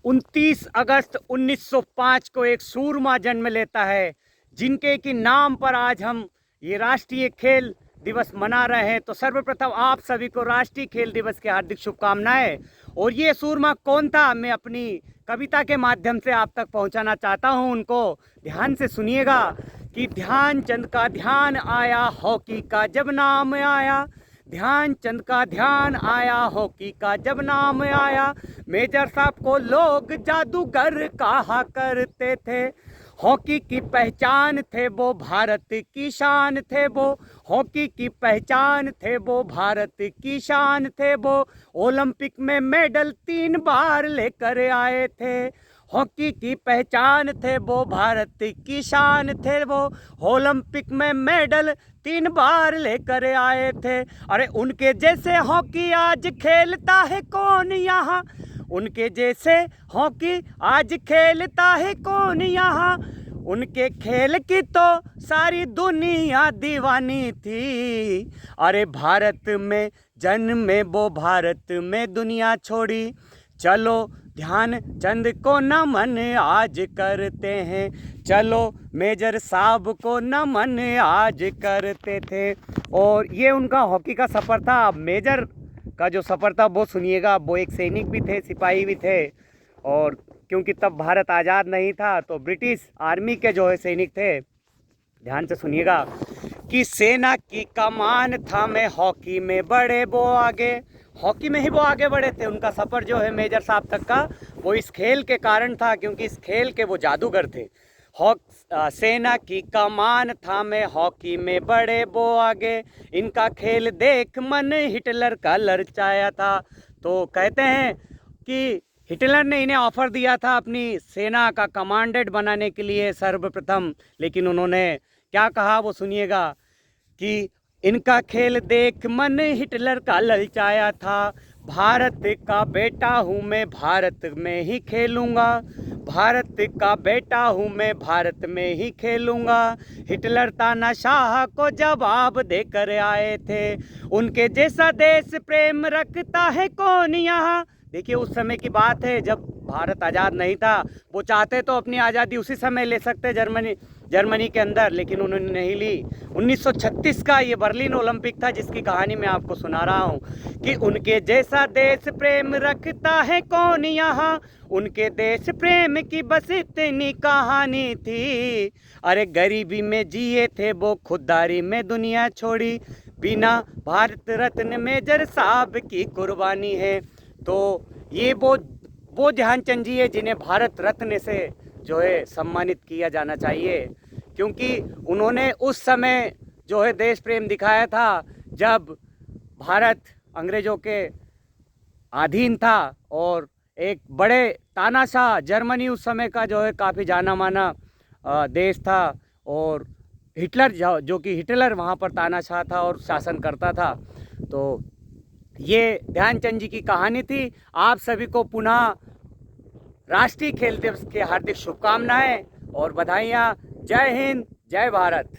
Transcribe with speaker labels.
Speaker 1: 29 अगस्त 1905 को एक सूरमा जन्म लेता है, जिनके की नाम पर आज हम ये राष्ट्रीय खेल दिवस मना रहे हैं। तो सर्वप्रथम आप सभी को राष्ट्रीय खेल दिवस की हार्दिक शुभकामनाएं। और ये सूरमा कौन था, मैं अपनी कविता के माध्यम से आप तक पहुंचाना चाहता हूं। उनको ध्यान से सुनिएगा कि ध्यानचंद का ध्यान आया, हॉकी का जब नाम आया। ध्यानचंद का ध्यान आया, हॉकी का जब नाम आया। मेजर साहब को लोग जादूगर कहा करते थे। हॉकी की पहचान थे वो, भारत की शान थे वो। हॉकी की पहचान थे वो, भारत की शान थे वो। ओलंपिक में मेडल 3 बार लेकर आए थे। हॉकी की पहचान थे वो, भारत की शान थे वो। ओलंपिक में मेडल 3 बार लेकर आए थे। अरे उनके जैसे हॉकी आज खेलता है कौन यहाँ। उनके जैसे हॉकी आज खेलता है कौन यहाँ। उनके खेल की तो सारी दुनिया दीवानी थी। अरे भारत में जन्मे वो, भारत में दुनिया छोड़ी। चलो ध्यानचंद को नमन आज करते हैं। चलो मेजर साहब को नमन आज करते थे। और ये उनका हॉकी का सफ़र था। मेजर का जो सफ़र था वो सुनिएगा। वो एक सैनिक भी थे, सिपाही भी थे। और क्योंकि तब भारत आज़ाद नहीं था, तो ब्रिटिश आर्मी के जो है सैनिक थे। ध्यान से सुनिएगा कि सेना की कमान था मैं, हॉकी में बड़े वो आगे। हॉकी में ही वो आगे बढ़े थे। उनका सफ़र जो है मेजर साहब तक का, वो इस खेल के कारण था, क्योंकि इस खेल के वो जादूगर थे। सेना की कमान था मैं, हॉकी में बड़े वो आगे। इनका खेल देख मन हिटलर का ललचाया था। तो कहते हैं कि हिटलर ने इन्हें ऑफर दिया था अपनी सेना का कमांडेंट बनाने के लिए सर्वप्रथम, लेकिन उन्होंने क्या कहा वो सुनिएगा कि इनका खेल देख मन हिटलर का ललचाया था। भारत का बेटा हूँ मैं, भारत में ही खेलूँगा। भारत का बेटा हूँ मैं, भारत में ही खेलूँगा। हिटलर तानाशाह को जवाब देकर आए थे। उनके जैसा देश प्रेम रखता है कौन यहाँ। देखिए उस समय की बात है जब भारत आज़ाद नहीं था। वो चाहते तो अपनी आज़ादी उसी समय ले सकते जर्मनी के अंदर, लेकिन उन्होंने नहीं ली। 1936 का ये बर्लिन ओलंपिक था, जिसकी कहानी मैं आपको सुना रहा हूँ कि उनके जैसा देश प्रेम रखता है कौन यहाँ। उनके देश प्रेम की बस इतनी कहानी थी। अरे गरीबी में जिए थे वो, खुददारी में दुनिया छोड़ी। बिना भारत रत्न मेजर साहब की कुर्बानी है। तो ये वो ध्यानचंद जी है जिन्हें भारत रत्न से जो है सम्मानित किया जाना चाहिए, क्योंकि उन्होंने उस समय जो है देश प्रेम दिखाया था जब भारत अंग्रेज़ों के अधीन था। और एक बड़े तानाशाह जर्मनी उस समय का जो है काफ़ी जाना माना देश था। और हिटलर जो कि हिटलर वहाँ पर तानाशाह था और शासन करता था। तो ये ध्यानचंद जी की कहानी थी। आप सभी को पुनः राष्ट्रीय खेल दिवस की हार्दिक शुभकामनाएं और बधाइयाँ। जय हिंद, जय भारत।